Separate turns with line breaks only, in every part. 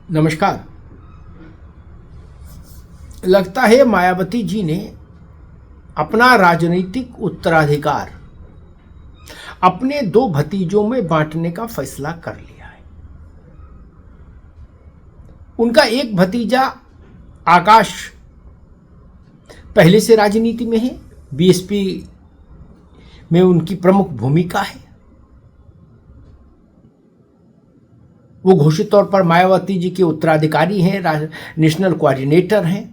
नमस्कार। लगता है मायावती जी ने अपना राजनीतिक उत्तराधिकार अपने दो भतीजों में बांटने का फैसला कर लिया है। उनका एक भतीजा आकाश पहले से राजनीति में है, बीएसपी में उनकी प्रमुख भूमिका है। वो घोषित तौर पर मायावती जी के उत्तराधिकारी हैं, नेशनल कोऑर्डिनेटर हैं।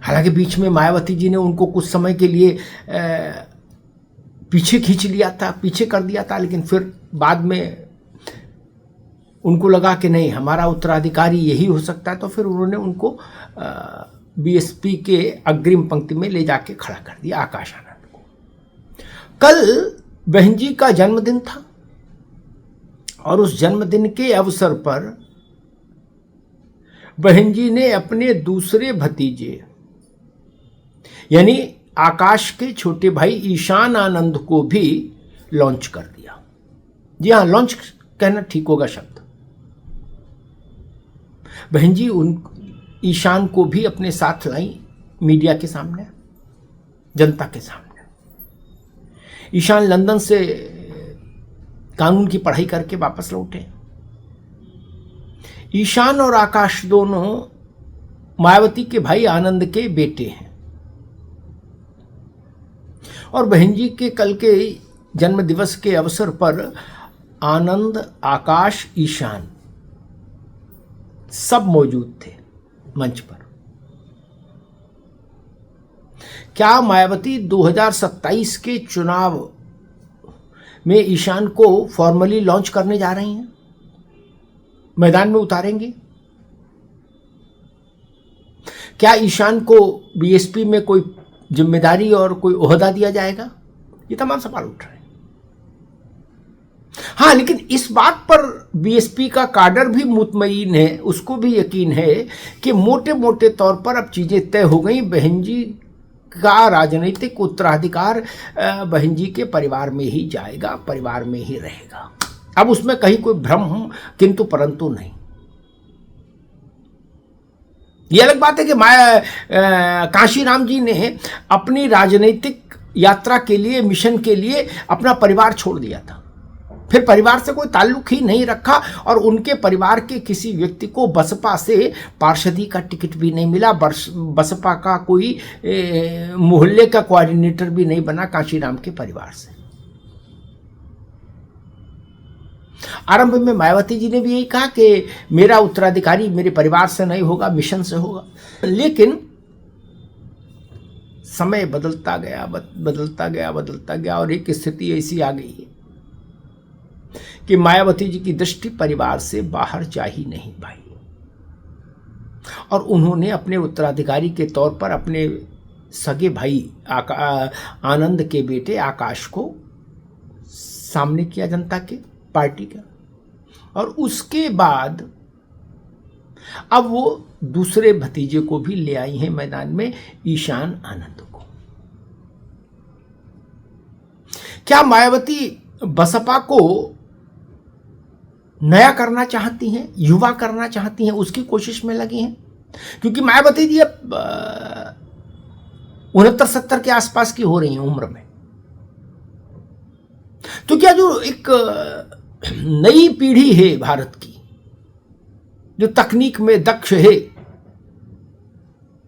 हालांकि बीच में मायावती जी ने उनको कुछ समय के लिए पीछे खींच लिया था, पीछे कर दिया था, लेकिन फिर बाद में उनको लगा कि नहीं, हमारा उत्तराधिकारी यही हो सकता है, तो फिर उन्होंने उनको बीएसपी के अग्रिम पंक्ति में ले जाके खड़ा कर दिया, आकाश आनंद को। कल बहन जी का जन्मदिन था और उस जन्मदिन के अवसर पर बहन जी ने अपने दूसरे भतीजे यानी आकाश के छोटे भाई ईशान आनंद को भी लॉन्च कर दिया। जी हाँ, लॉन्च कहना ठीक होगा शब्द। बहन जी ईशान को भी अपने साथ लाई मीडिया के सामने, जनता के सामने। ईशान लंदन से कानून की पढ़ाई करके वापस लौटे। ईशान और आकाश दोनों मायावती के भाई आनंद के बेटे हैं और बहन जी के कल के जन्म दिवस के अवसर पर आनंद, आकाश, ईशान सब मौजूद थे मंच पर। क्या मायावती 2027 के चुनाव में ईशान को फॉर्मली लॉन्च करने जा रही हैं, मैदान में उतारेंगे? क्या ईशान को बीएसपी में कोई जिम्मेदारी और कोई ओहदा दिया जाएगा? ये तमाम सवाल उठ रहे हैं। हाँ, लेकिन इस बात पर बीएसपी का काडर भी मुतमईन है, उसको भी यकीन है कि मोटे मोटे तौर पर अब चीजें तय हो गई। बहन जी का राजनीतिक उत्तराधिकार बहन जी के परिवार में ही जाएगा, परिवार में ही रहेगा। अब उसमें कहीं कोई भ्रम किंतु परंतु नहीं। यह अलग बात है कि काशीराम जी ने अपनी राजनीतिक यात्रा के लिए, मिशन के लिए अपना परिवार छोड़ दिया था, फिर परिवार से कोई ताल्लुक ही नहीं रखा और उनके परिवार के किसी व्यक्ति को बसपा से पार्षदी का टिकट भी नहीं मिला, बसपा का कोई मोहल्ले का कोऑर्डिनेटर भी नहीं बना काशीराम के परिवार से। आरंभ में मायावती जी ने भी यही कहा कि मेरा उत्तराधिकारी मेरे परिवार से नहीं होगा, मिशन से होगा। लेकिन समय बदलता गया और एक स्थिति ऐसी आ गई है कि मायावती जी की दृष्टि परिवार से बाहर जा ही नहीं पाई और उन्होंने अपने उत्तराधिकारी के तौर पर अपने सगे भाई आनंद के बेटे आकाश को सामने किया, जनता के, पार्टी का। और उसके बाद अब वो दूसरे भतीजे को भी ले आई हैं मैदान में, ईशान आनंद को। क्या मायावती बसपा को नया करना चाहती हैं, युवा करना चाहती हैं, उसकी कोशिश में लगी हैं? क्योंकि मायावती जी अब 69-70 के आसपास की हो रही हैं उम्र में। तो क्या जो एक नई पीढ़ी है भारत की, जो तकनीक में दक्ष है,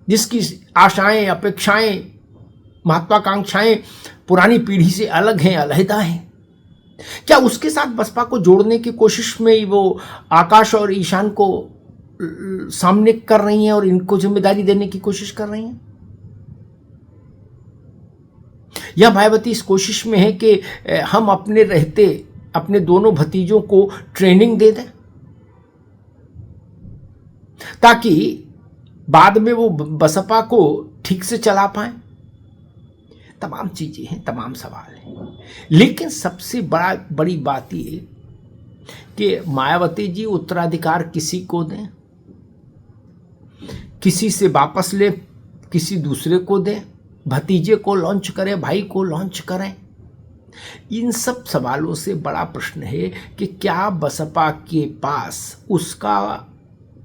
जिसकी आशाएं, अपेक्षाएं, महत्वाकांक्षाएं पुरानी पीढ़ी से अलग हैं, अलहदा हैं, क्या उसके साथ बसपा को जोड़ने की कोशिश में वो आकाश और ईशान को सामने कर रही हैं और इनको जिम्मेदारी देने की कोशिश कर रही हैं? या मायावती इस कोशिश में है कि हम अपने रहते अपने दोनों भतीजों को ट्रेनिंग दे दें ताकि बाद में वो बसपा को ठीक से चला पाएं? तमाम चीजें हैं, तमाम सवाल हैं। लेकिन सबसे बड़ी बात ये कि मायावती जी उत्तराधिकार किसी को दें, किसी से वापस ले, किसी दूसरे को दें, भतीजे को लॉन्च करें, भाई को लॉन्च करें, इन सब सवालों से बड़ा प्रश्न है कि क्या बसपा के पास उसका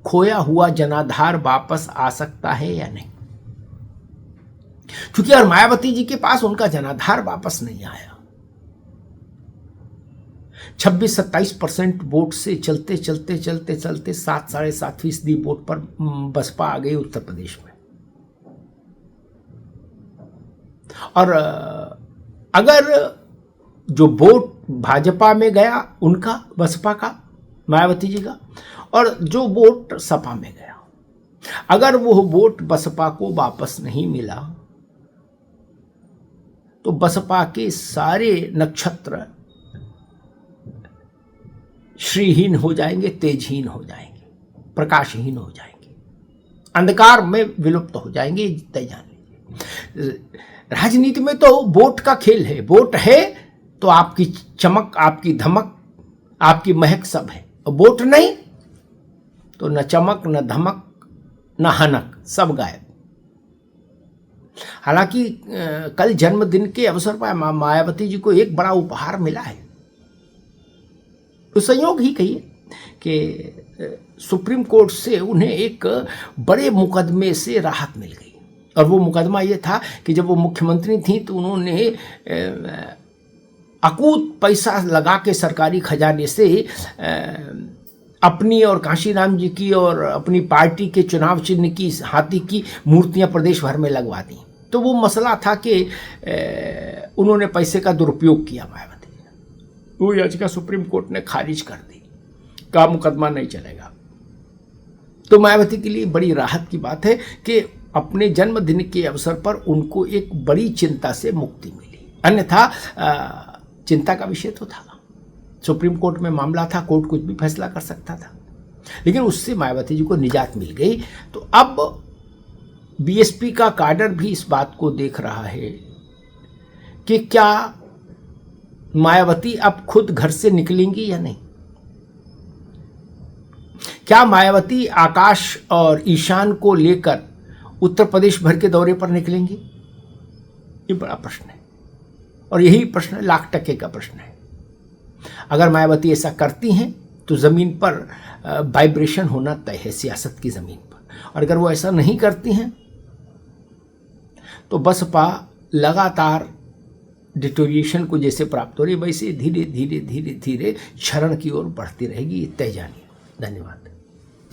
खोया हुआ जनाधार वापस आ सकता है या नहीं। क्योंकि और मायावती जी के पास उनका जनाधार वापस नहीं आया। 26-27% वोट से चलते चलते चलते चलते 7-7.5% वोट पर बसपा आ गई उत्तर प्रदेश में। और अगर जो वोट भाजपा में गया उनका, बसपा का, मायावती जी का, और जो वोट सपा में गया, अगर वो वोट बसपा को वापस नहीं मिला तो बसपा के सारे नक्षत्र श्रीहीन हो जाएंगे, तेजहीन हो जाएंगे, प्रकाशहीन हो जाएंगे, अंधकार में विलुप्त हो जाएंगे। तय जान लीजिए, राजनीति में तो वोट का खेल है। वोट है तो आपकी चमक, आपकी धमक, आपकी महक सब है, और वोट नहीं तो न चमक, न धमक, न हनक, सब गायब। हालांकि कल जन्मदिन के अवसर पर मायावती जी को एक बड़ा उपहार मिला है। तो संयोग ही कहिए कि सुप्रीम कोर्ट से उन्हें एक बड़े मुकदमे से राहत मिल गई। और वो मुकदमा ये था कि जब वो मुख्यमंत्री थी तो उन्होंने अकूत पैसा लगा के सरकारी खजाने से अपनी और काशीराम जी की और अपनी पार्टी के चुनाव चिन्ह की, हाथी की मूर्तियां प्रदेश भर में लगवा दी। तो वो मसला था कि उन्होंने पैसे का दुरुपयोग किया मायावती ने। वो याचिका सुप्रीम कोर्ट ने खारिज कर दी, का मुकदमा नहीं चलेगा। तो मायावती के लिए बड़ी राहत की बात है कि अपने जन्मदिन के अवसर पर उनको एक बड़ी चिंता से मुक्ति मिली। अन्यथा चिंता का विषय तो था, सुप्रीम कोर्ट में मामला था, कोर्ट कुछ भी फैसला कर सकता था, लेकिन उससे मायावती जी को निजात मिल गई। तो अब बीएसपी का काडर भी इस बात को देख रहा है कि क्या मायावती अब खुद घर से निकलेंगी या नहीं। क्या मायावती आकाश और ईशान को लेकर उत्तर प्रदेश भर के दौरे पर निकलेंगी, ये बड़ा प्रश्न है। और यही प्रश्न लाख टके का प्रश्न है। अगर मायावती ऐसा करती हैं तो जमीन पर वाइब्रेशन होना तय है, सियासत की जमीन पर। और अगर वो ऐसा नहीं करती हैं तो बसपा लगातार डिटोरिएशन को जैसे प्राप्त हो रही, वैसे धीरे धीरे धीरे धीरे क्षरण की ओर बढ़ती रहेगी। ये तय जानिए। धन्यवाद।